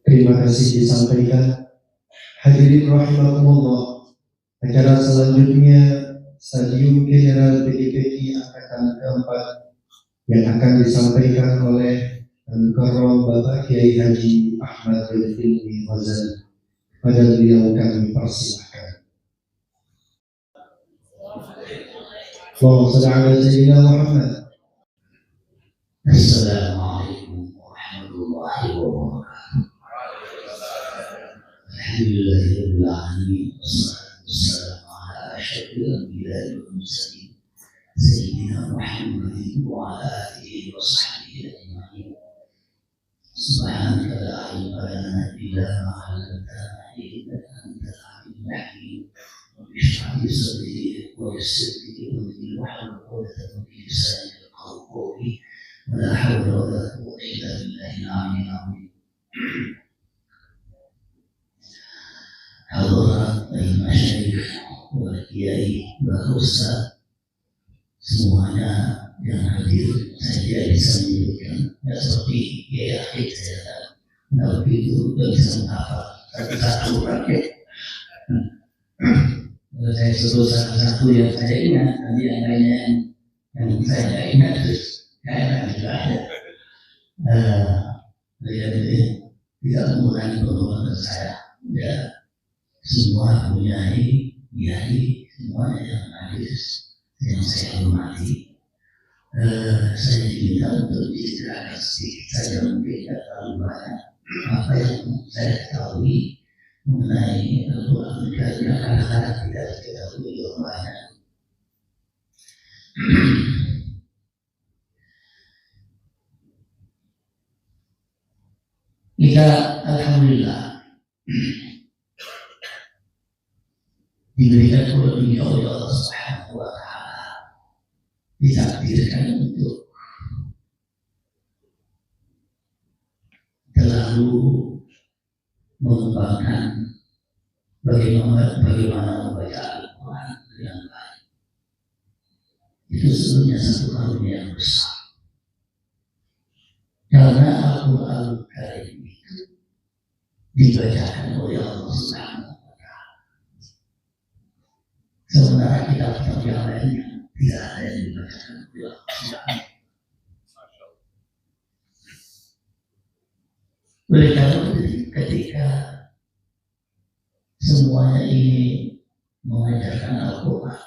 Terima kasih disampaikan. Hadirin rahimakumullah, acara selanjutnya Stadium General PDPI Angkatan keempat yang akan disampaikan oleh Al-Karam Bapak Kiai Haji Ahmad Zulfilmi Ghazali. Pada beliau kami persilahkan. Allahumma shalli ala sayyidina Muhammad. Assalamualaikum warahmatullahi wabarakatuh. Alhamdulillahirabbil alamin. Wassalamu ala asyrafil anbiya'i wal mursalin sayyidina Muhammadin wa ala alihi wa sahbihi ajma'in. Subhanaka la ilma lana illa ma 'allamtana innaka antal alimul hakim. Ishrah li sadri wa yassir li amri wahlul 'uqdatam min lisani yafqahu qawli. ولا حول ولا قوة إلا بالله العلي العظيم. Hadirat al-masyayikh wal kiai wal ustaz semuanya yang hadir, saya bisa menyebutkan ya seperti kiai akhir saya kalau begitu tidak bisa menghafal tapi satu rakyat saya sebut satu yang saya ingat, nanti yang lainnya yang saya tidak ingat terus kayaknya juga ada. Jadi tidak mengurangi pengorbanan saya. Ya, semua punya kiai, semuanya yang hadir yang saya hormati. Saya diminta untuk diceritakan sedikit saja, mungkin tidak terlalu banyak apa yang saya ketahui mengenai Al-Quran Karim, karena tidak diketahui yang banyak. Kita alhamdulillah diberikan karunia oleh Allah Subhanahu wa taala, ditakdirkan untuk terlalu mengembangkan bagaimana membaca Al-Quran dengan baik. Itu sebenarnya satu karunia yang besar. Karena Al-Quran Karim itu dibacakan oleh Allah Subhanahu wa taala. Sementara kitab-kitab yang lainnya tidak ada yang dibacakan oleh Allah Subhanahu. Oleh karena itu ketika semuanya ini mengajarkan Al-Quran,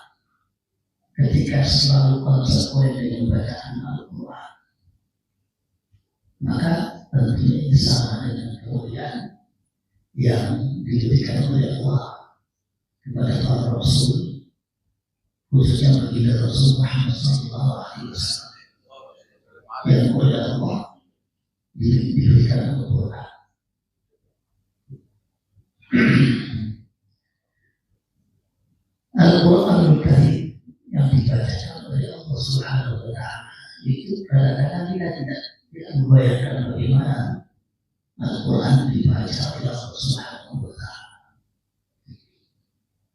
ketika selalu konsekuen dengan bacaan Al-Quran, maka tentunya ini sama dengan kemuliaan yang diberikan oleh Allah kepada para Rasul, khususnya baginda Rasul Muhammad SAW, yang oleh Allah diberikan Al-Quran. Al-Quran Al-Karim yang dibacakan oleh Allah Subhanahu wa taala itu kadang-kadang kita tidak membayangkan bagaimana Al-Quran dibaca oleh Allah Subhanahu wa taala.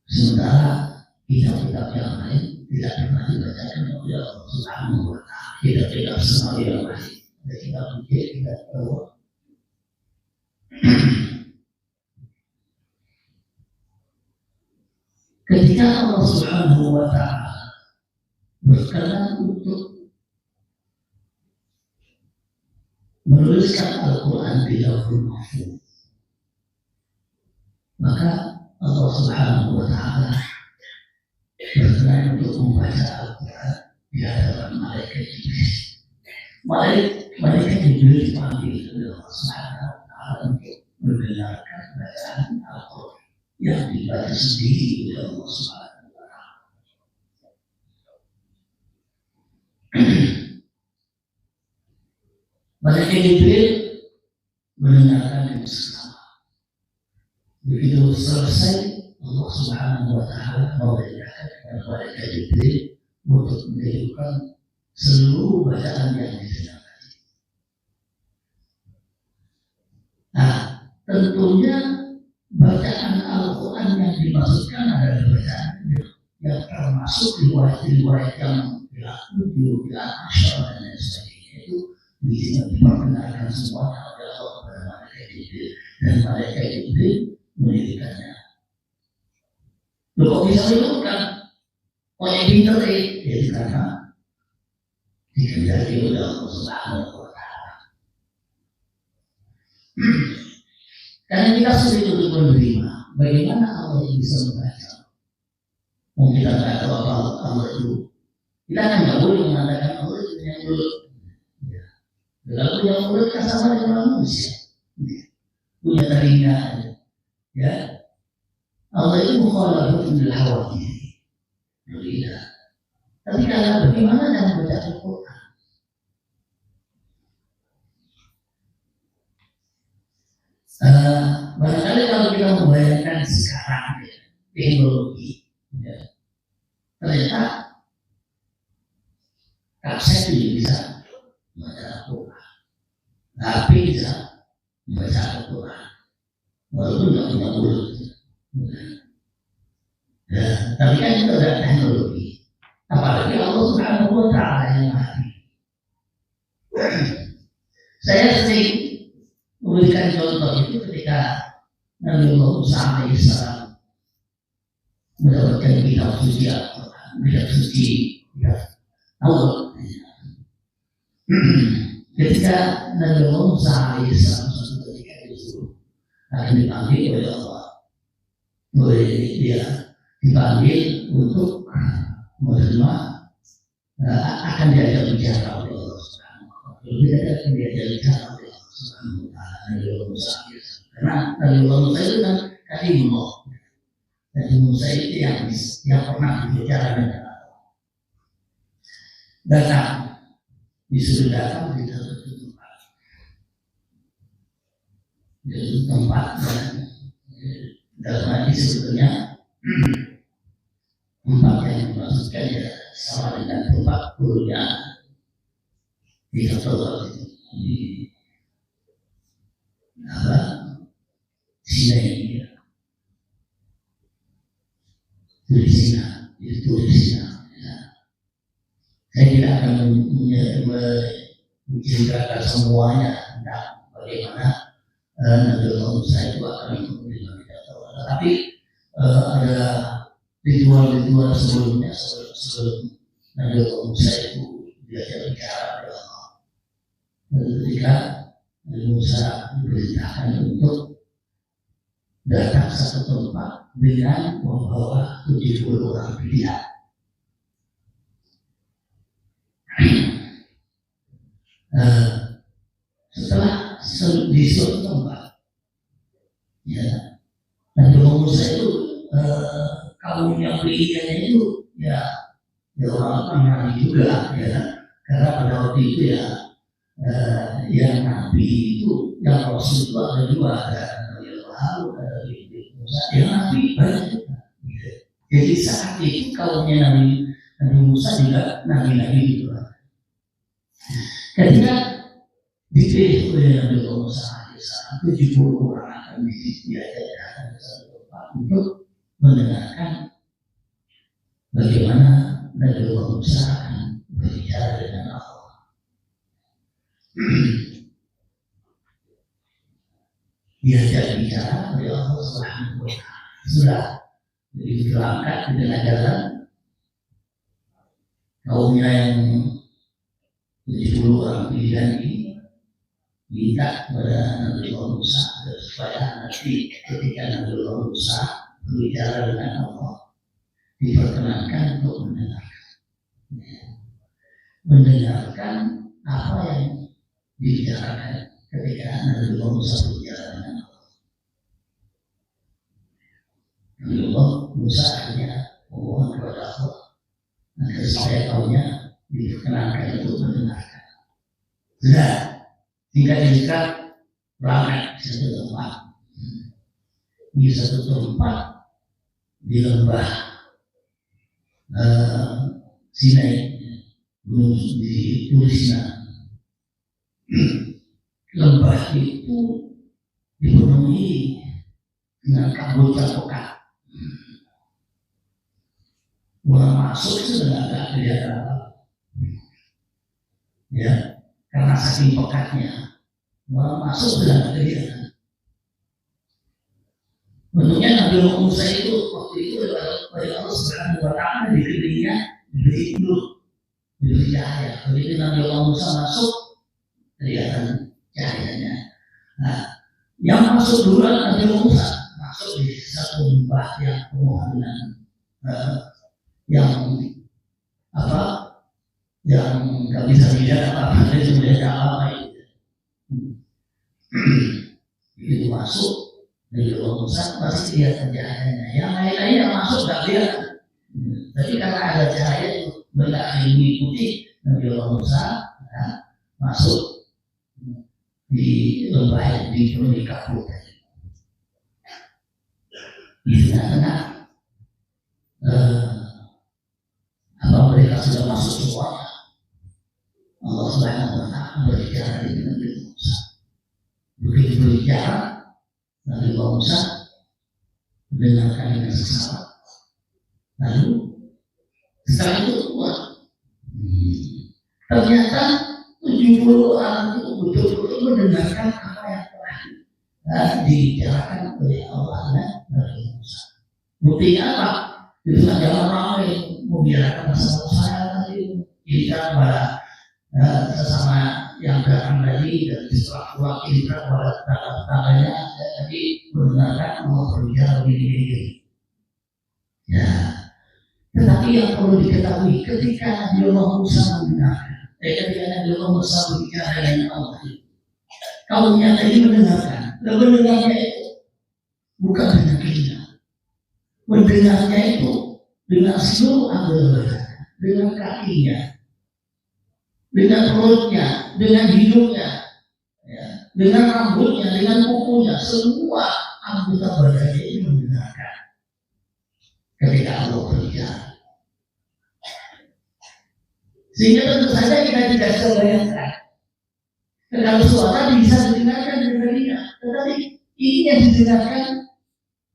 Sementara kitab-kitab yang lain tidak pernah dibacakan oleh Allah Subhanahu wa taala. Kitab-kitab semawi yang lain, kitab fikih, kitab tauhid. Ketika Allah Subhanahu wa taala berkenan untuk menuliskan Al-Quran di Lauhul Mahfuz, maka Allah Subhanahu wa taala berkenan untuk membaca Al-Quran di hadapan malaikat Jibril. Malaikat Jibril dipanggil oleh Allah Subhanahu wa taala untuk mendengarkan bacaan Al-Quran yang dibaca sendiri oleh Allah Subhanahu wa taala. Malaikat Jibril mendengarkan yang bersama. Begitu selesai, Allah Subhanahu wa taala memerintahkan kepada malaikat Jibril untuk menghidupkan seluruh bacaan yang didengarkan. Nah, tentunya bacaan Al-Quran yang dimaksudkan adalah bacaan yang termasuk riwayat-riwayat yang dilakukan di Al-Asyar dan lain sebagainya, itu bisa diperkenalkan semuanya oleh Allah kepada malaikat Jibril dan malaikat Jibril menitipkannya. Loh kok bisa menentukan? Oh yang pintar itu karena dikendaki oleh Allah Subhanahu wa Ta'ala. Karena kita sulit untuk menerima bagaimana Allah yang bisa membaca. Mungkin kita tidak tahu apa Allah itu. Kita kan nggak boleh mengatakan Allah itu yang mulut. Lalu yang mulut kan sama dengan manusia, punya telinga, ya. Allah itu mukhalafah bil hawa. Tidak. Tapi kalau bagaimana dalam baca Al-Quran? Barangkali kalau kita membayangkan sekarang teknologi, ya, ternyata kaset itu bisa membaca Al-Quran, HP bisa membaca Al-Quran, walaupun tidak punya mulut. Ya, tapi kan itu adalah teknologi. Apalagi Allah Subhanahu wa Ta'ala yang maha. Saya sering memberikan contoh itu ketika Nabi Musa alaihissalam mendapatkan kitab suci Al-Quran, kitab suci Allah. Ketika Nabi Musa alaihissalam suatu ketika itu akan dipanggil oleh Allah, oleh dia dipanggil untuk menerima akan diajak bicara oleh Allah Subhanahu wa Ta'ala. Dia akan diajak bicara oleh Allah Subhanahu wa Ta'ala. Karena Nabi Musa itu kan kalimullah. Nabi Musa itu yang pernah berbicara dengan Allah. Datang, disuruh datang di satu tempat. Di tempat dalam hadis sebetulnya tempat yang dimaksudkan ya sama dengan tempat turunnya di Rasulullah di Sinai, di Sinai, itu di Sinai. Saya tidak akan menceritakan semuanya tentang bagaimana Nabi Musa itu akan menerima kitab Taurat. Tapi ada ritual-ritual sebelumnya sebelum Nabi Musa itu diajak bicara oleh Allah. Ketika Nabi Musa diperintahkan untuk datang ke satu tempat dengan membawa 70 orang pilihan. Setelah di suatu tempat, ya, Nabi Musa itu kaum yang berimannya itu ya orang Nabi juga, ya, karena pada waktu itu ya yang Nabi itu, yang Rasul itu ada dua, ada Nabi Allah, ada Nabi Musa, yang Nabi banyak juga. Jadi saat itu kaumnya Nabi Musa juga Nabi itu. Ketika dipilih oleh Nabi Musa alaihissalam, 70 orang akan diajak ke satu tempat untuk mendengarkan bagaimana Nabi Musa akan berbicara dengan Allah. Diajak bicara oleh Allah Subhanahu wa Ta'ala. Sudah diterangkan di tengah jalan kaumnya yang 70 orang pilihan ini minta kepada Nabi Musa supaya nanti ketika Nabi Musa berbicara dengan Allah diperkenankan untuk mendengarkan apa yang dibicarakan ketika Nabi Musa berbicara dengan Allah. Nabi Musa akhirnya memohon kepada Allah agar supaya kaumnya diperkenankan untuk mendengarkan. Sudah, singkat berangkat di satu tempat. Di satu tempat di lembah Sinai, di Tulisna. Lembah itu dipenuhi dengan kabut pekat. Orang masuk sudah agak kelihatan, ya, karena saking pekatnya. Orang masuk sudah agak kelihatan. Bentuknya Nabi Musa itu waktu itu oleh Allah Subhanahu Wa Taala diberinya diberi nur, diberi cahaya. Begitu Nabi Musa masuk kelihatan cahayanya. Nah, yang masuk duluan Nabi Musa masuk di satu lembah yang penuh dengan yang nggak bisa dilihat apa itu melihat apa itu. Itu masuk dari Musa pasti kelihatan cahayanya. Yang lain-lainnya masuk nggak kelihatan. Tapi karena ada cahaya itu mereka mengikuti Nabi Musa masuk di lembah di kabut. Di tengah-tengah mereka sudah masuk semuanya. Allah Subhanahu Wa Taala berbicara dengan Nabi Musa. Begitu berbicara, Nabi Musa mendengarkan dengan seksama. Lalu setelah itu ternyata 70 orang itu betul-betul mendengarkan apa yang telah dibicarakan oleh Allah dan Nabi Musa. Buktinya apa? Di tengah jalan ramai membicarakan masalah saya tadi, kita pada sesama yang datang tadi dan setelah pulang kita pada tetangganya tadi mendengarkan Allah berbicara begini. Ya, tetapi yang perlu diketahui ketika Nabi Musa mendengarkan, ketika Nabi Musa berbicara dengan Allah, kaumnya tadi mendengarkan, dan mendengarnya itu bukan dengan telinga, mendengarnya itu dengan seluruh anggota badan, dengan kakinya, dengan perutnya, dengan hidungnya, ya, dengan rambutnya, dengan kukunya, semua anggota badannya itu mendengarkan ketika Allah berbicara. Sehingga tentu saja kita tidak bisa bayangkan kalau suara bisa didengarkan dengan telinga, tetapi ini yang didengarkan,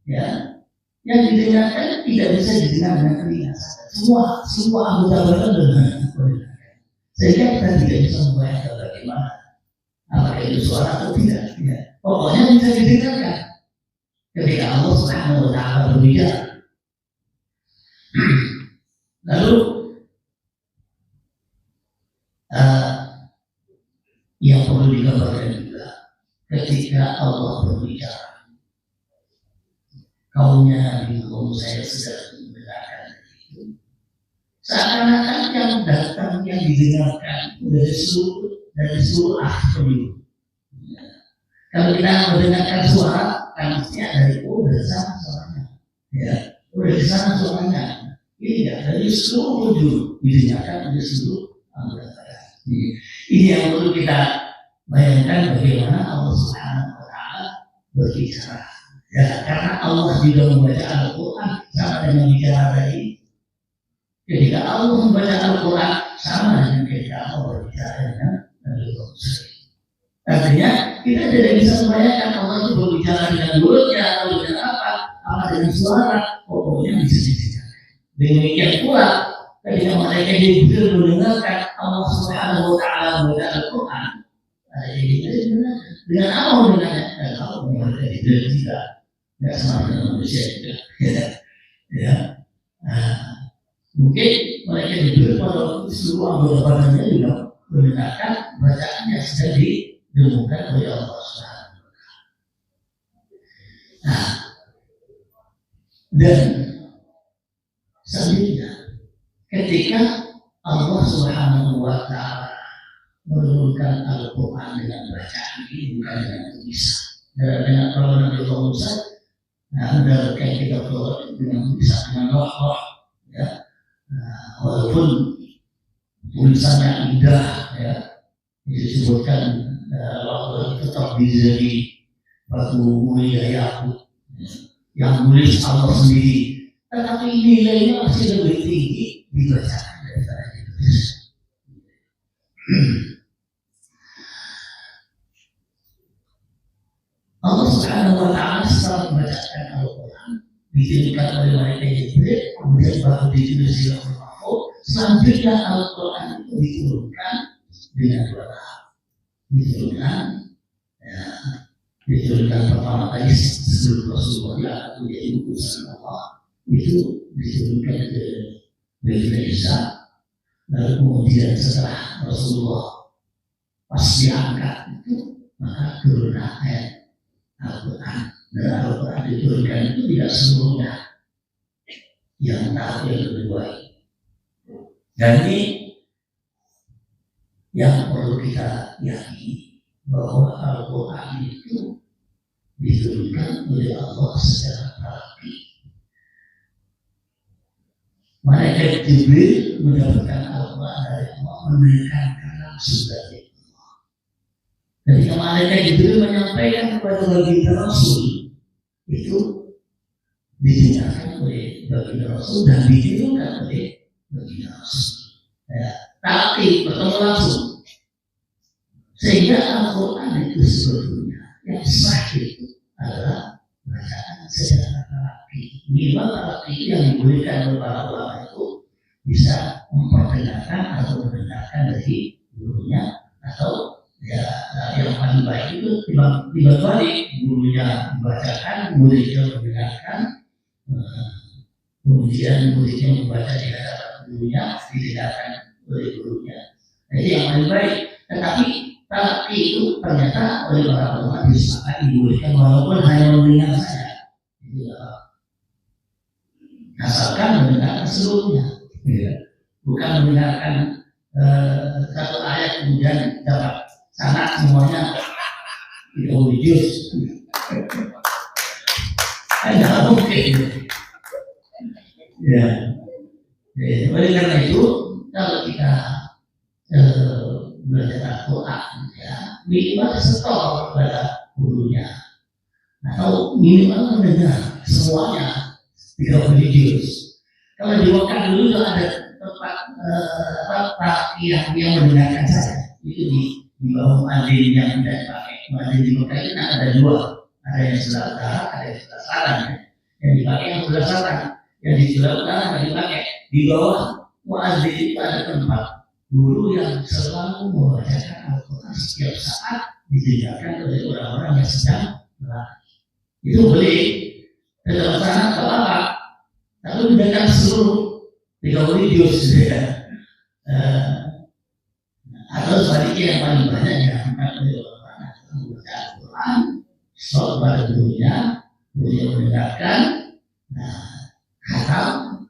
ya, yang didengarkan tidak bisa didengar dengan telinga. Semua anggota badan mendengarkan. Sehingga kita tidak bisa membayangkan bagaimana apakah itu suara atau tidak. Ya. Pokoknya bisa didengarkan ketika Allah Subhanahu Wa Taala berbicara. Lalu yang perlu digambarkan juga ketika Allah berbicara, kaumnya di kaum saya sudah mendengarkan itu. Seakan-akan yang datang yang didengarkan dari seluruh penduduk. Kalau kita mendengarkan suara, kan mestinya dari sana suaranya, ya, dari sana suaranya. Ini tidak dari seluruh penduduk didengarkan dari seluruh anggota. Ini yang perlu kita bayangkan bagaimana Allah Subhanahu Wa Taala berbicara. Ya, karena Allah juga membaca Al-Quran sama dengan bicara tadi. Ketika Allah membaca Al-Quran sama dengan ketika Allah berbicara dengan Nabi Musa. Artinya kita tidak bisa membayangkan Allah itu berbicara dengan mulutnya atau dengan apa dengan suara, pokoknya bisa didengar. Demikian pula ketika mereka Jibril mendengarkan Allah Subhanahu Wa Taala membaca Al-Quran, dengan apa mendengarnya? Kalau mereka Jibril tidak sama dengan manusia juga, ya. Mungkin mereka Jibril pada seluruh anggota badannya juga mendengarkan bacaan yang sedang didengarkan oleh Allah Subhanahu Wa Taala. Dan selanjutnya ketika Allah Subhanahu Wa Taala menurunkan Al-Quran dengan bacaan ini bukan dengan tulisan. Dengan kalau Nabi Musa, ada kayak kita dengan tulisan dengan roh, ya, walaupun tulisannya indah, ya, disebutkan roh tetap jadi batu mulia yakut, yang nulis Allah sendiri, tetapi nilainya masih lebih tinggi dibacakan daripada ditulis. Allah Subhanahu Wa Taala setelah membacakan Al-Quran dikirimkan oleh malaikat Jibril, kemudian baru ditulis di Lauhul Mahfuz. Selanjutnya Al-Quran itu diturunkan dengan dua tahap. Diturunkan, ya, diturunkan pertama kali sebelum Rasulullah diangkat menjadi utusan Allah, itu diturunkan ke Baitul Izza. Lalu kemudian setelah Rasulullah pas diangkat itu, maka turunlah ayat Al-Quran. Dan Al-Quran diturunkan itu tidak seluruhnya yang tahu yang kedua. Dan ini yang perlu kita yakini, bahwa Al-Quran itu diturunkan oleh Allah secara rapi. Malaikat Jibril mendapatkan Al-Quran dari Allah, menekankan langsung dari Allah. Ketika malaikat Jibril menyampaikan kepada baginda Rasul, itu ditinggalkan oleh baginda Rasul dan ditirukan oleh baginda Rasul. Ya, tapi bertemu langsung. Sehingga Al-Quran itu sebetulnya yang sah itu adalah bacaan secara rapi. Minimal rapi yang diberikan oleh para ulama itu bisa memperdengarkan atau mendengarkan dari gurunya, atau ya yang paling baik itu dibalik gurunya membacakan, muridnya mendengarkan, kemudian muridnya membaca di hadapan gurunya, didengarkan oleh gurunya. Jadi yang paling baik. Tapi itu ternyata oleh para ulama disepakati dibolehkan walaupun hanya mendengar saja. Itu asalkan mendengarkan seluruhnya, bukan mendengarkan satu ayat kemudian dapat sanad semuanya tidak religius. Tidak mungkin. Ya. Oleh karena itu, kalau kita belajar Al-Quran, ya, minimal setor kepada gurunya, atau minimal mendengar semuanya, tidak religius. Kalau di Mekah dulu ada tempat yang mendengarkan saja, itu di bawah muadzin yang tidak dipakai. Muadzin di Mekah itu ada dua, ada yang sebelah utara, ada yang sebelah selatan. Yang dipakai yang sebelah selatan, yang di sebelah utara tidak dipakai. Di bawah muadzin itu ada tempat guru yang selalu membacakan Al-Quran setiap saat, didengarkan oleh orang-orang yang sedang melatih. Itu boleh. Dalam sana atau apa? Tapi mendengar seluruh tidak religius, ya. Atau sebaliknya yang paling banyak dilakukan oleh orang-orang yang membaca Al-Quran, sholat pada gurunya mendengarkan, khatam,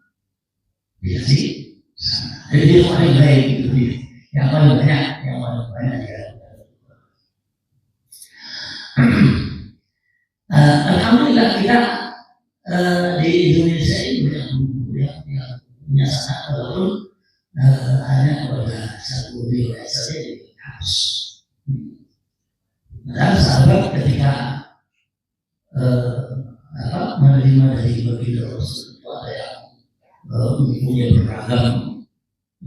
dikasih sana. Jadi yang paling baik itu, yang paling banyak ya. Alhamdulillah kita di Indonesia ini yang punya sanad, walaupun hanya pada satu riwayat saja dihapus. Dan sahabat ketika menerima dari baginda Rasul itu ada yang mempunyai beragam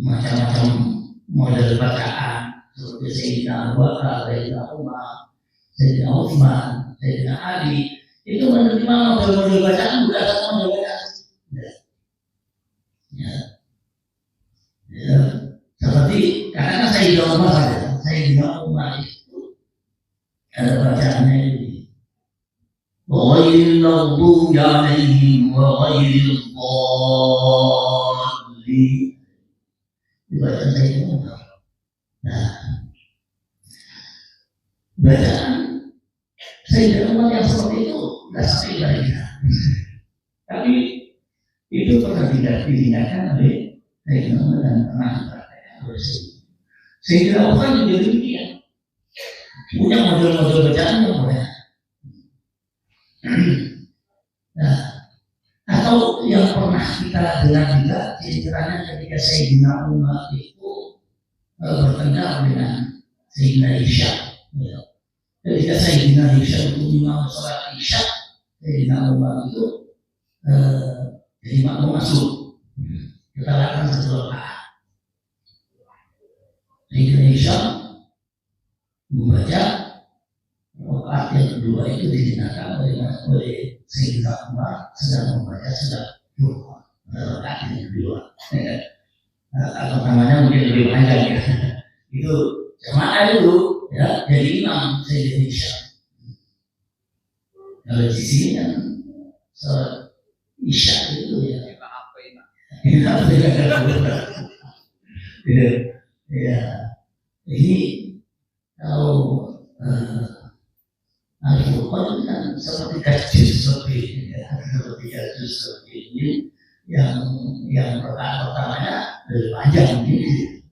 macam-macam model bacaan, seperti Sayyidina Abu Bakar, Sayyidina Umar, Sayyidina Utsman, Sayyidina Ali, itu menerima model-model bacaan, bukan satu model bacaan. Ya. Seperti katakan Sayyidina Umar saja, Sayyidina Umar itu ada bacaannya ini. Ghairil maghdubi 'alaihim wa ghairil dhalin. Bacaan Sayyidina Umar. Nah, bacaan Sayyidina Umar yang seperti itu tidak sampai dari kita. Tapi itu pernah tidak didengarkan oleh Sayyidina Umar dan pernah dipraktekkan oleh Sayyidina Umar juga demikian. Punya model-model bacaan yang boleh. Nah, atau yang pernah kita dengar juga ceritanya ketika Sayyidina Umar itu bertengkar dengan Sayyidina Hisham. Ya. Ketika Sayyidina Hisham itu imam sholat Isya, Sayyidina Umar itu jadi makmum masuk. Kita lakukan satu rakaat. Sayyidina Hisham membaca rakaat yang kedua itu didengarkan oleh Sayyidina Umar sedang membaca surat Al-Qur'an. Rakaat yang kedua. Atau namanya mungkin lebih panjang ya. Itu jemaah dulu ya, jadi imam Sayyidina Hisham. Kalau di sini kan sholat isya itu ya. Ya, ini kalau Al-Quran itu kan seperti kajus seperti ini yang pertamanya lebih panjang ini.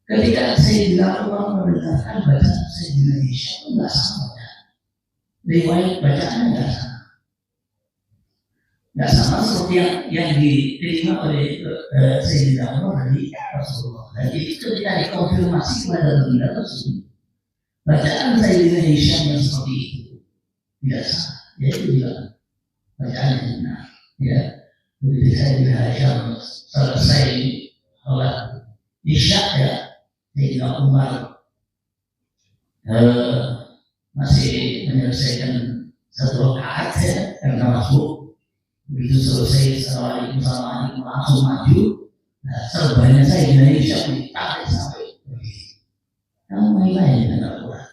Ketika Sayyidina Umar mendengarkan bacaan Sayyidina Hisham itu nggak sama ya. Riwayat bacaannya nggak sama seperti yang diterima oleh Sayyidina Umar dari Rasulullah. Dan itu ketika dikonfirmasi kepada Baginda Rasul, bacaan Sayyidina Hisham yang seperti itu tidak sama. Dia itu bilang bacaan yang benar. Ya, begitu Sayyidina Hisham selesai sholat isya ya, Sayyidina Umar masih menyelesaikan satu rakaat ya, karena masuk. Begitu selesai assalamualaikum langsung maju. Nah, serbannya Sayyidina Hisham ditarik sampai begini. Kamu main-main dengan Al-Quran.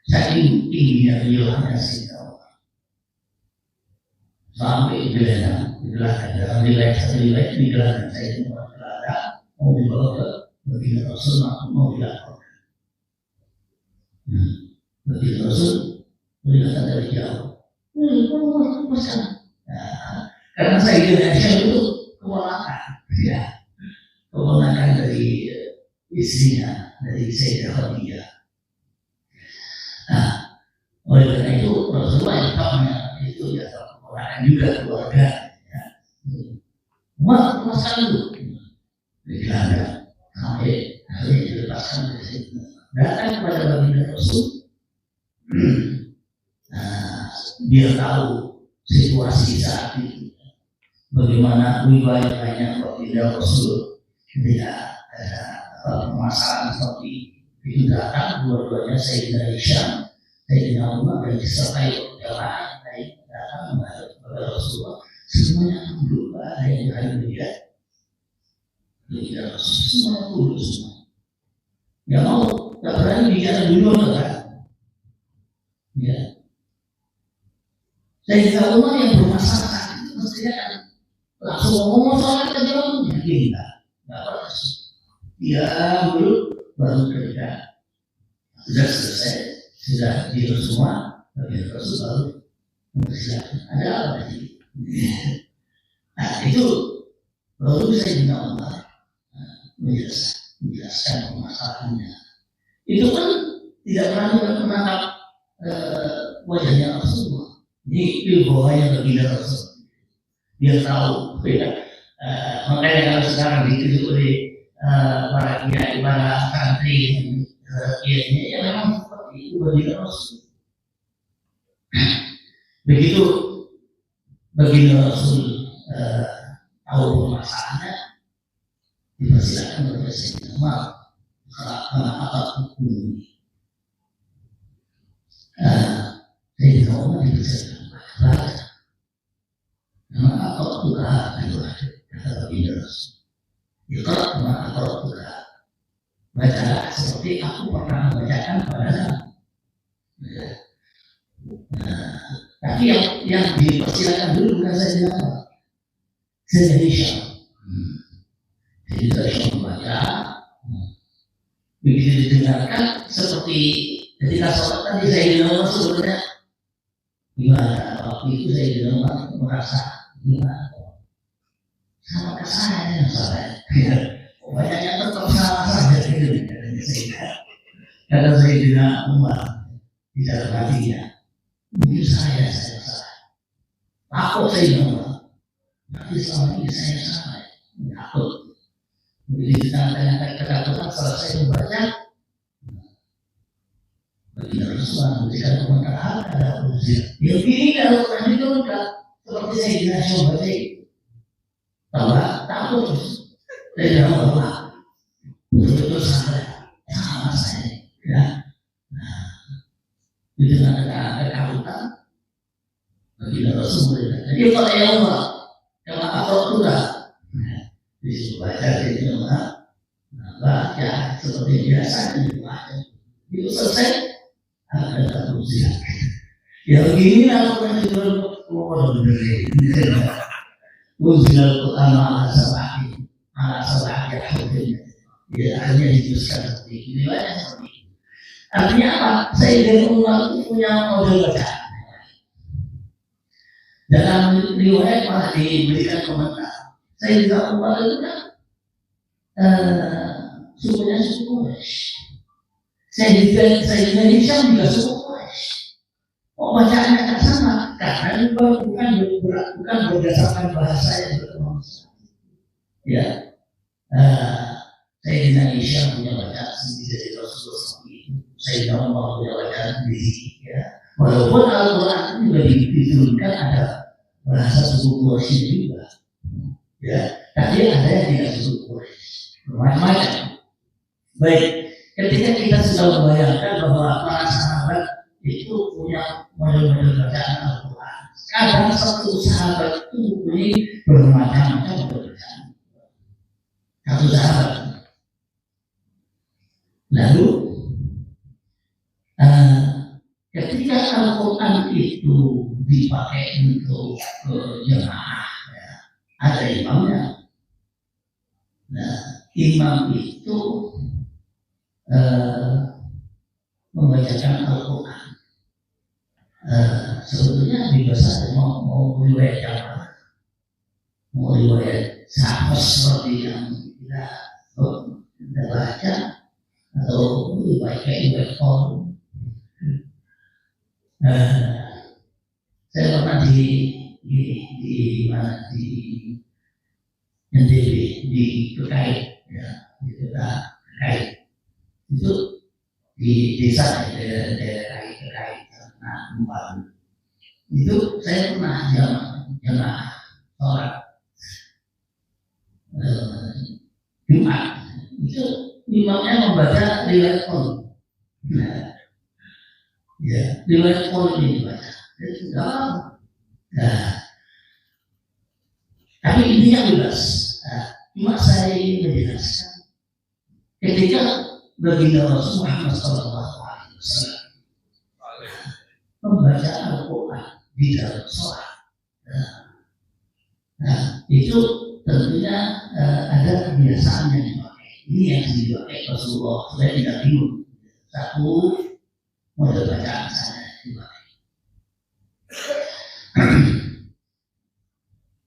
Saking tingginya riwayatnya Sayyidina Umar. Sampai digelarkan dalam riwayat Sayyidina Umar berada mau dibawa ke Baginda Rasul mau dilaporkan. Baginda Rasul melihat dari jauh. Karena Sayyidina Hisham itu keponakan dari istrinya, dari Sayyidah Khadijah. Oleh karena itu Rasulullah yang itu ya keponakan juga keluarga. Masa itu digelandang sampai akhirnya dilepaskan dari situ. Datang kepada Baginda Rasul. Dia tahu situasi saat itu, bagaimana wilayahnya Baginda Rasul ketika ada permasalahan seperti itu datang dua-duanya Sayyidina Hisham, Sayyidina Umar dan disertai jamaah lain datang kepada Rasulullah, semuanya tunduk, ada yang melihat Baginda Rasul, semuanya tunduk semua. Yang mau tak berani bicara dulu kan? Ya. Sayyidina Umar yang bermasalah itu mestinya kan langsung ngomong soal kejauhannya, nggak harus. Ya dulu baru ketika sudah selesai, sudah diurus semua, Baginda Rasul baru mempersiapkan ada apa lagi. Nah itu baru Sayyidina Umar menjelaskan permasalahannya. Itu kan tidak pernah menangkap wajahnya Rasulullah. Ini bawahnya Baginda Rasul. Dia tahu, ya. Makanya kalau sekarang dituju oleh para kiai, para santri, kiainya ya memang seperti itu Baginda Rasul. Begitu Baginda Rasul tahu permasalahannya, dipersilakan oleh Sayyidina Umar apa hukum ini. Sayyidina Umar dipersilakan baca. Nama apa juga itu kata Baginda Rasul. Iqra nama apa juga. Baca seperti aku pernah membacakan pada tapi yang dipersilakan dulu bukan Sayyidina Umar, Sayyidina Hisham. Sayyidina Hisham membaca. Begitu didengarkan seperti ketika sholat tadi Sayyidina Umar sebenarnya gimana waktu itu Sayyidina Umar merasa gimana sama ke saya yang salah. Bacanya tetap salah saja gitu. Kata Sayyidina Umar di dalam hatinya, mungkin saya salah. Takut Sayyidina Umar. Tapi selama ini saya salah. Takut. Begitu ditanya ketakutan selesai membaca, Baginda Rasulullah memberikan komentar ada usia. Ya begini kalau Quran itu enggak seperti Sayyidina Hisham baca itu. Tambah takut terus. Sayyidina Umar betul-betul sama saya. Ya. Di tengah ketakutan, Baginda Rasulullah. Jadi kalau ya Umar, kalau apa sudah disuruh baca Sayyidina Umar, baca seperti biasa dibaca. Itu selesai. ada satu siap. Ya begini lah Quran itu keluar dari Unzil Quran ala sab'ati hurufin. Ya akhirnya dituliskan seperti ini. Artinya apa? Sayyidina Umar itu punya model bacaan. Dalam riwayat malah diberikan komentar. Sayyidina Umar itu kan sukunya suku Quraisy. Sayyidina Hisham juga suku Quraisy. Oh bacaannya tak sama karena bukan berdasarkan bahasa yang berkembang. Ya, Sayyidina Hisham punya bacaan sendiri dari Rasulullah SAW. Sayyidina Umar punya bacaan sendiri. Ya, walaupun Al-Quran juga diturunkan ada bahasa suku Quraisy juga. Ya, tapi ada yang tidak suku Quraisy. Macam-macam. Baik, ketika kita sudah membayangkan bahwa para sahabat itu punya model-model bacaan Al-Quran. Kadang satu sahabat itu punya bermacam-macam bacaan. Satu sahabat. Lalu ketika Al-Quran itu dipakai untuk jemaah, ya, ada imamnya. Nah, imam itu membacakan Al-Quran. Sebetulnya bebas saja mau riwayat apa, mau riwayat sahabat seperti yang kita baca atau riwayat form. Saya pernah di mana di NTB di Kekait, ya, di Kekait itu di desa daerah Kekait. Nah, itu saya pernah jamaah sholat Jumat itu imamnya membaca riwayat Qur'an. Nah, ya riwayat Qur'an ini dibaca. Nah, tapi intinya bebas. Cuma saya ingin menjelaskan ketika baginda Rasul Muhammad SAW membaca Al-Quran di dalam sholat. Nah, itu tentunya ada kebiasaan yang dipakai. Ini yang dipakai Rasulullah. Saya tidak bingung. Satu model bacaan saya dipakai.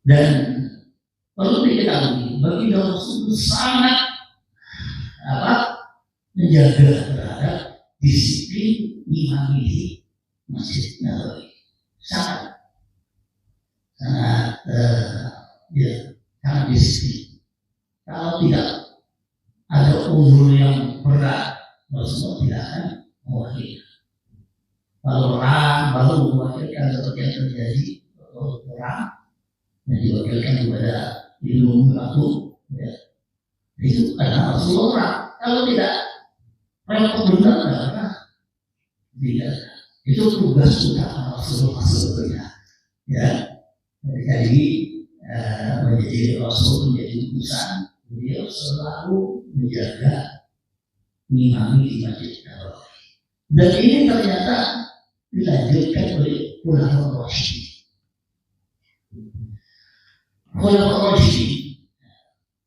Dan perlu diketahui, baginda Rasul sangat menjaga terhadap disiplin imam di Masjid Nabawi. Sangat disiplin. Kalau tidak ada umur yang berat, Rasulullah tidak akan mewakili. Kalau orang baru mewakilkan seperti yang terjadi, orang yang diwakilkan kepada ilmu waktu, ya. Itu karena Rasulullah. Kalau tidak, repot benar karena tidak. Itu tugas utama Rasulullah sebetulnya. Ya, jadi menjadi Rasul, menjadi utusan, beliau selalu menjaga imami di Masjid Nabawi. Dan ini ternyata dilanjutkan oleh Khulafaur Rasyidin. Khulafaur Rasyidin,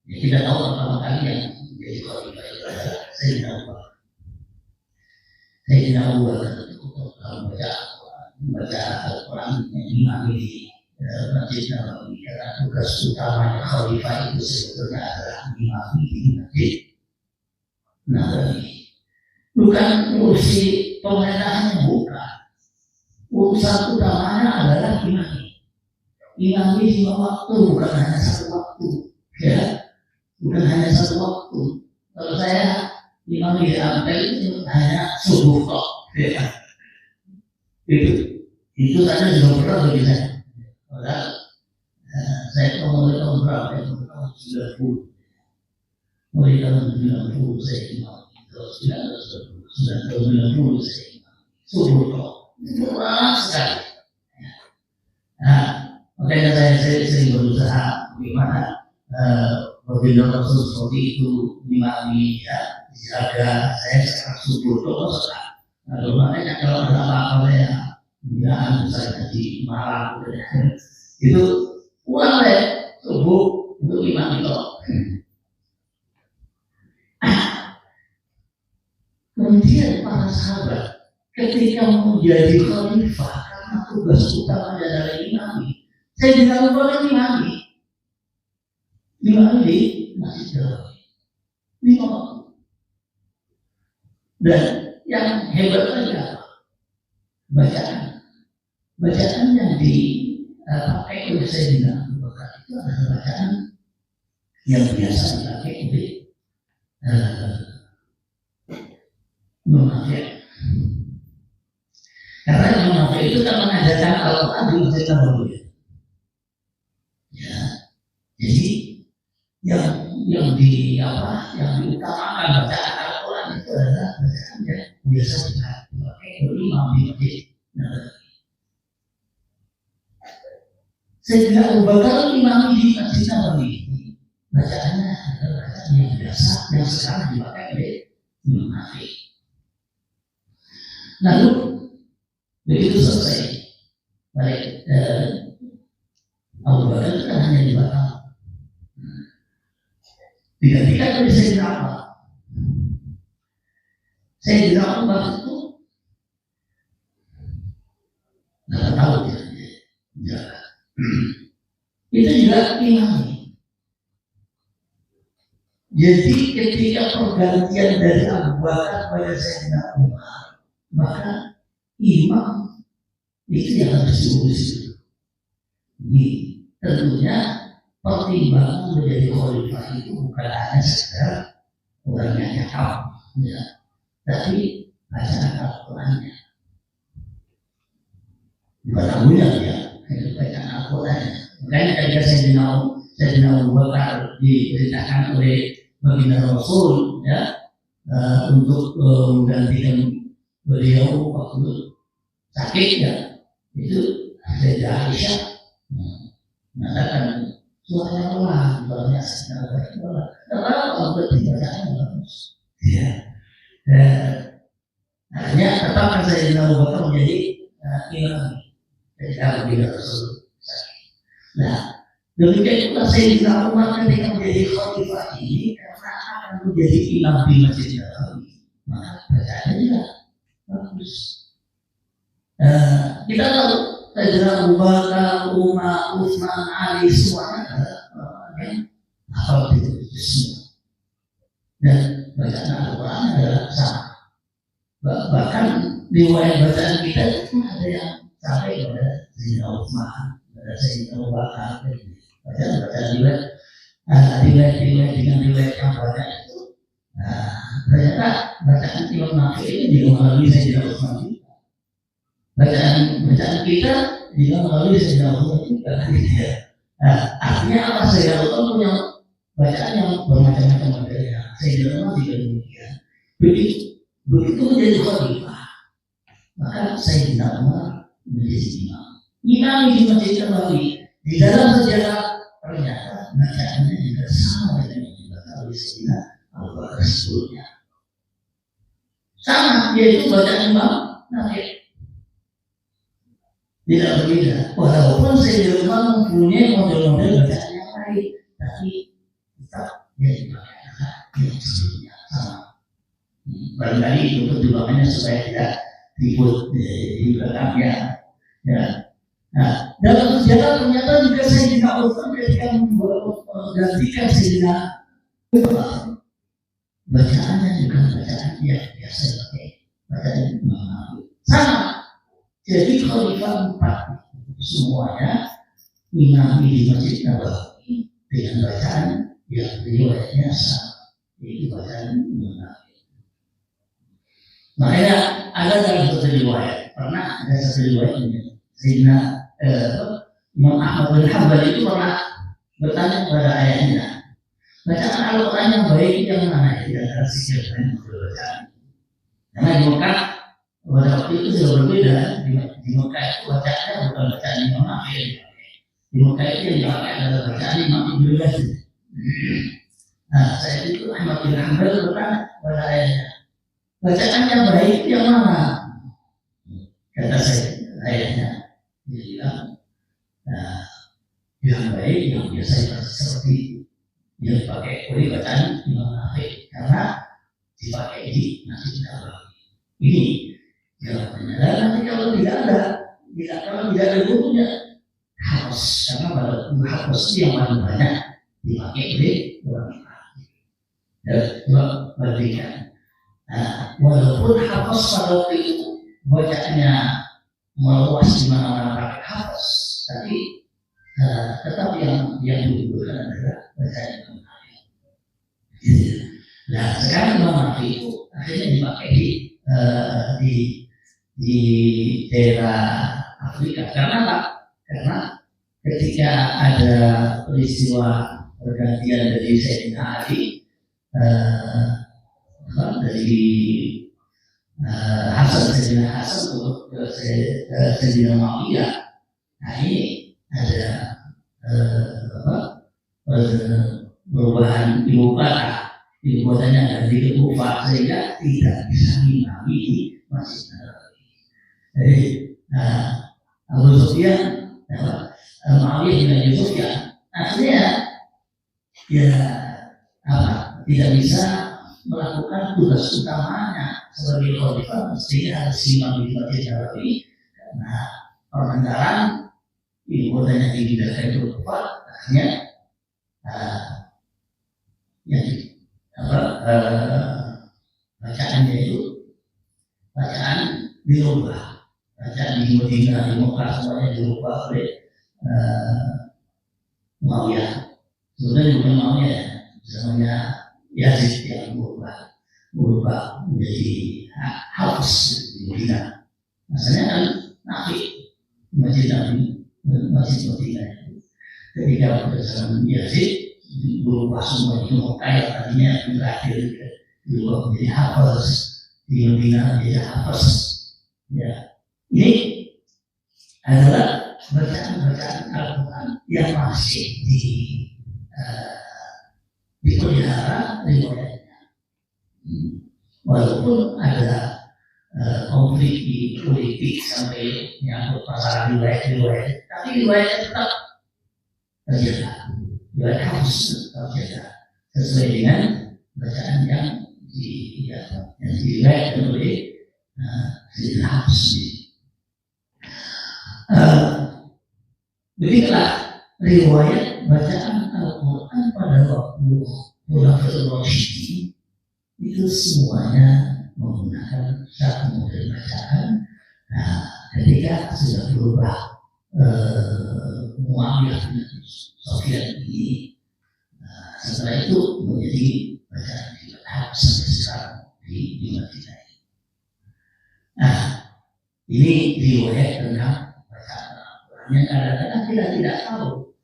ya kita tahu pertama kali yang menjadi khalifah Sayyidina Abu Bakar. Sayyidina Abu Bakar membaca Al-Quran yang imami di Masjid Nabawi, karena tugas utamanya khalifah itu sebetulnya adalah imami di Masjid Nabawi. Bukan urusi pemerintahannya, bukan. Urusan utamanya adalah imami. Imami lima waktu, bukan hanya satu waktu. Ya, bukan hanya satu waktu. Kalau saya imami di Ampel itu hanya subuh kok. Ya. Itu saja sudah berat bagi saya. Padahal saya tahu mulai tahun berapa ya, tahun 90. Mulai tahun 90 saya imam. Terus 90 saya imam. Subuh kok. Itu berat sekali. Nah, makanya saya sering berusaha bagaimana baginda Rasul seperti itu imami, ya, dijaga. Saya sekarang subuh kok Kalau makanya kalau ada apa-apa ya, binaan saya di Malang itu uang deh, subuh itu 5 kilo. Kemudian para sahabat ketika menjadi khalifah karena tugas utama adalah imami, saya tidak boleh imami di Masjid Nabawi 5 waktu. Dan yang hebat lagi apa? Bacaan yang dipakai oleh Sayyidina Abu Bakar itu adalah bacaan yang biasa dipakai oleh munafik. Karena munafik itu kan mengajarkan Al-Quran di Masjid Nabawi. Ya, jadi yang diutamakan bacaan Al-Quran itu adalah bacaan yang biasa dipakai oleh imam di Masjid Nabawi. Sayyidina Abu Bakar imam di Masjid Nabawi, bacaannya adalah bacaan yang biasa yang sekarang dipakai oleh munafik. Lalu begitu selesai, balik Abu Bakar itu kan hanya 2 tahun. Digantikan oleh Sayyidina Umar. Sayyidina Umar itu 8 tahun ya. Itu juga imam. Jadi ketika pergantian dari Abu Bakar pada Sayyidina Umar, maka imam itu yang harus diurus. Ini tentunya pertimbangan menjadi khalifah itu bukan hanya sekedar orangnya yang hafal, ya, tapi bacaan Al-Qurannya. Bukan abunya ya, bacaan Al-Qurannya. Makanya ketika Sayyidina Abu Bakar diperintahkan oleh baginda Rasul, ya, untuk menggantikan beliau waktu sakit, ya, itu Sayyidah Aisyah mengatakan suara Allah banyak sekali, kalau berarti bacaan bagus. Ya, hanya tetap Sayyidina Abu Bakar menjadi imam ketika baginda Rasul sakit. Nah, demikian pula Sayyidina Umar ketika menjadi khalifah ini karena akan menjadi imam di Masjid Nabawi, maka bacaannya juga bagus. Kita tahu Sayyidina Abu Bakar, Umar, Utsman, Ali semuanya adalah orang yang hafal itu semua. Dan bacaan Al-Quran adalah sama. Bahkan riwayat bacaan kita itu ada yang sampai pada Sayyidina Utsman, pada Sayyidina Abu Bakar. Bacaan riwayat dengan riwayat yang banyak itu. Ternyata bacaan Imam Nafi ini juga melalui Sayyidina Utsman. Bacaan kita juga melalui Sayyidina Utsman juga. Artinya apa? Sayyidina Utsman punya bacaan yang bermacam-macam modelnya. Sayyidina Umar juga demikian. Begitu menjadi khalifah, maka Sayyidina Umar menjadi imam. Imam di Masjid Nabawi di dalam sejarah ternyata bacaannya juga sama dengan yang dibaca oleh Sayyidina Abu Bakar sebelumnya. Sama, yaitu bacaan Imam Nafi. Tidak berbeda. Walaupun Sayyidina Umar mempunyai model-model bacaan yang lain, tapi tetap dia dipakai yang sebelumnya sama. Barangkali itu pertimbangannya supaya tidak ribut di belakangnya. Ya. Nah, dalam sejarah ternyata juga Sayyidina Utsman ketika menggantikan Sayyidina Umar, bacaannya juga bacaan yang biasa dipakai, bacaan sama. Jadi khalifah 4 semuanya imami di Masjid Nabawi dengan bacaan yang riwayatnya sama, yaitu bacaan munafik. Makanya ada dalam satu riwayat, pernah ada satu riwayat ini, Sayyidina Imam Ahmad bin Hanbal itu pernah bertanya kepada ayahnya, bacaan Al-Quran yang baik yang mana? Di antara sekian bacaan. Karena di Mekah pada waktu itu sudah berbeda. Di Mekah itu bacaannya bukan bacaan Imam Nafi. Di Mekah itu yang dipakai adalah bacaan Imam Ibnu Katsir. Nah, saya itu Ahmad bin Hanbal bertanya kepada ayahnya, bacaannya baik yang mana? Kata ayahnya, dia bilang, nah, yang baik yang biasa seperti itu. Dia pakai bacaan Imam Nawawi karena dipakai di Masjid Nabawi. Ini jawabannya. Dan nanti kalau tidak ada gurunya, harus karena pada harus yang paling banyak dipakai oleh orang lain. Dan berbeda. Nah, walaupun hafaz pada waktu itu bacaannya meluas di mana-mana pakai hafaz, tapi tetap yang dibutuhkan adalah bacaan Imam Nawawi. Nah, sekarang Imam Nawawi itu akhirnya dipakai di daerah Afrika. Karena apa? Karena ketika ada peristiwa pergantian dari Sayyidina Ali dari Sayyidina Hasan ke Sayyidina Muawiyah, nah ini ada perubahan ibu kotanya dari ke Kufah sehingga tidak bisa mengimami di Masjid Nabawi. Jadi Abu Sufyan, Muawiyah bin Abi Sufyan, akhirnya ya tidak bisa melakukan tugas utamanya sebagai khalifah, mestinya harus imam di Masjid Nabawi karena permentaran ibu kotanya dipindahkan ke Kufah. Akhirnya bacaannya itu bacaan dirubah, bacaan di Madinah, di Mekah semuanya dirubah oleh Muawiyah. Sebenarnya bukan Muawiyah, namanya Yazid yang berubah menjadi Hafiz di Madinah. Maksudnya kan Nafi Masjid Madinah. Ketika pada zaman Yazid berubah semua itu Mekah yang tadinya berakhir berubah menjadi Hafiz di Madinah menjadi Hafiz. Ya, ini adalah bacaan Al-Quran yang masih dipelihara riwayatnya. Walaupun ada konflik di politik sampai menyangkut masalah riwayat, tapi riwayatnya tetap terjaga. Riwayat harus terjaga sesuai dengan bacaan yang diriwayatkan oleh Sayyidina Hasan. Begitulah riwayat bacaan Al-Quran pada waktu Khulafatul Rasyidin itu semuanya menggunakan satu model bacaan. Nah, ketika sudah berubah Muawiyah bin Sufyan ini, setelah itu menjadi bacaan Hafs sampai sekarang di Madinah. Nah, ini riwayat tentang bacaan Al-Quran yang kadang-kadang kita tidak tahu.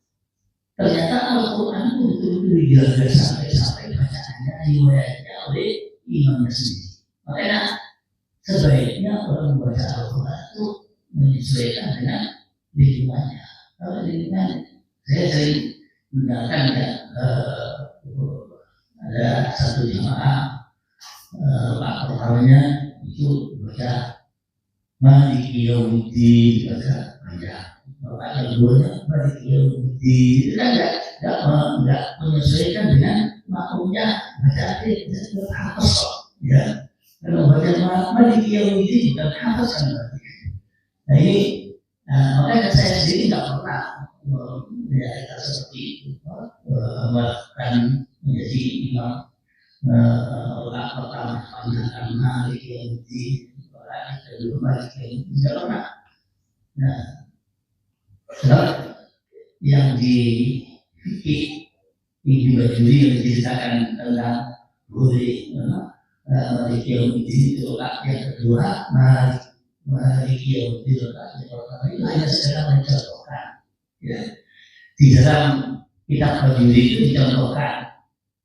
Ternyata Al-Quran itu betul-betul dijaga sampai bacaannya, riwayatnya oleh imamnya sendiri. Makanya sebaiknya orang membaca Al-Quran itu menyesuaikan dengan lingkungannya. Kalau lingkungan, saya sering mendengarkan ya, ada satu jemaah Pak pertamanya itu baca Maliki Yaumiddin, baca panjang. Bapak yang keduanya Maliki Yaumiddin, kan enggak menyesuaikan dengan maklumnya bacaan itu hafaz ya. Kalau baca Maliki Yaumiddin bukan hafaz kan berarti. Nah ini makanya saya sendiri nggak pernah melihat seperti itu, bahkan menjadi imam pertama pandangan Maliki Yaumiddin, orang kedua Maliki Yaumiddin, nggak pernah. Nah, yang di fikih ini juga juri yang diceritakan tentang boleh Maliki Yaumiddin itu yang kedua, Maliki Yaumiddin yang pertama itu hanya sekedar mencontohkan. Ya. Di dalam kitab Bajuri itu dicontohkan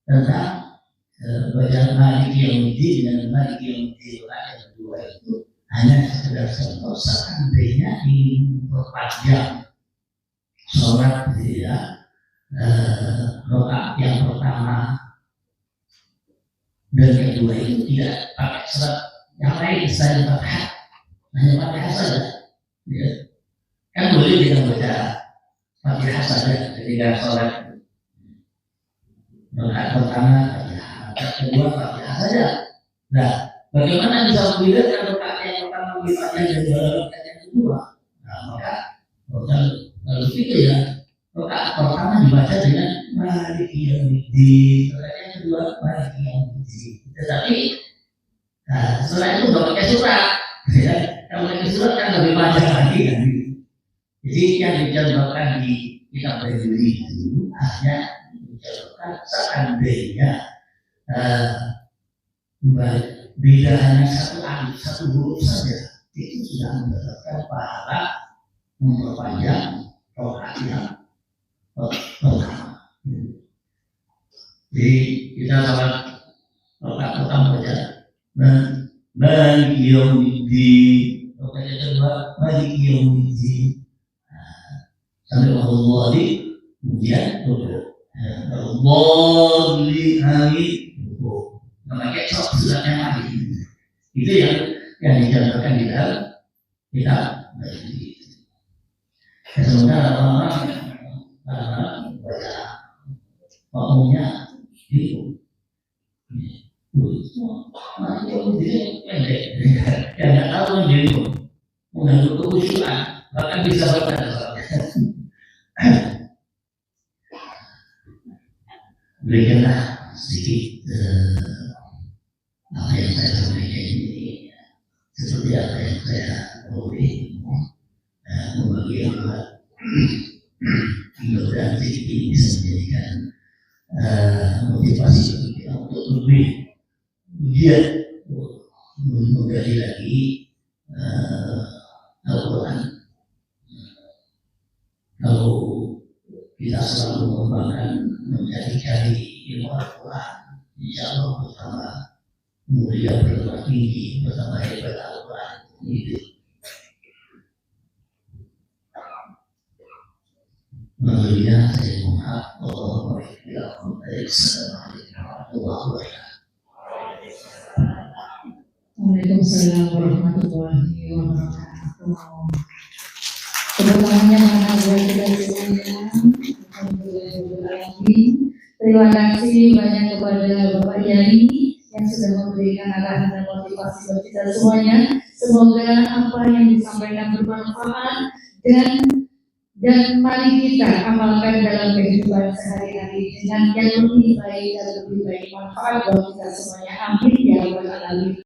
tentang bacaan Maliki Yaumiddin dan Maliki Yaumiddin yang kedua itu hanya sekedar contoh seandainya ingin memperpanjang sholat rakaat yang pertama Dan kedua itu tidak pakai surat yang lain selain Fatihah, hanya Fatihah saja. Ya. Kan boleh kita baca Fatihah saja ketika sholat. Rakaat pertama Fatihah, rakaat kedua Fatihah saja. Nah, bagaimana bisa membedakan rakaat yang pertama di Fatihah dan rakaat yang kedua? Nah, maka kalau gitu ya, rakaat pertama dibaca dengan Maliki Yaumiddin, rakaat yang kedua Maliki Yaumiddin. Tetapi setelah itu nggak pakai surat, ya. Kalau pakai surat kan lebih panjang lagi kan. Jadi yang dicontohkan di kitab Baiquni itu hanya dicontohkan seandainya bila hanya satu alif, satu huruf saja, itu sudah mendapatkan pahala memperpanjang rakaat yang pertama. Jadi kita sholat rakaat pertama saja, Maliki Yaumiddin, rakaat kedua Maliki Yaumiddin, sampai Allah di kemudian duduk. Allah di hari duduk. Namanya surat yang lain. Itu yang dicontohkan di dalam kitab Baiquni. Sementara orang baca makmumnya itu pendek, yang nggak tahu menjadi mengganggu kekhusyuan, bahkan bisa berkata berikanlah sedikit apa yang saya sampaikan ini seperti apa yang saya boleh membagi buat mudah-mudahan sedikit ini bisa menjadikan motivasi bagi kita untuk lebih giat menggali lagi Al-Quran. Kalau kita selalu mengembangkan mencari-cari ilmu Al-Quran, insya Allah bersama mulia bertambah tinggi, bersama hebat Al-Quran itu. Menguliah saya mohon Allah Waalaikumsalam warahmatullahi wabarakatuh. Pertamanya mana buat kita semuanya. Alhamdulillah. Terima kasih banyak kepada Bapak Yai yang sudah memberikan arahan dan motivasi buat kita semuanya. Semoga apa yang disampaikan bermanfaat dan mari kita amalkan dalam kehidupan sehari-hari dengan yang lebih baik dan lebih baik manfaat buat kita semuanya. Amin ya rabbal alamin.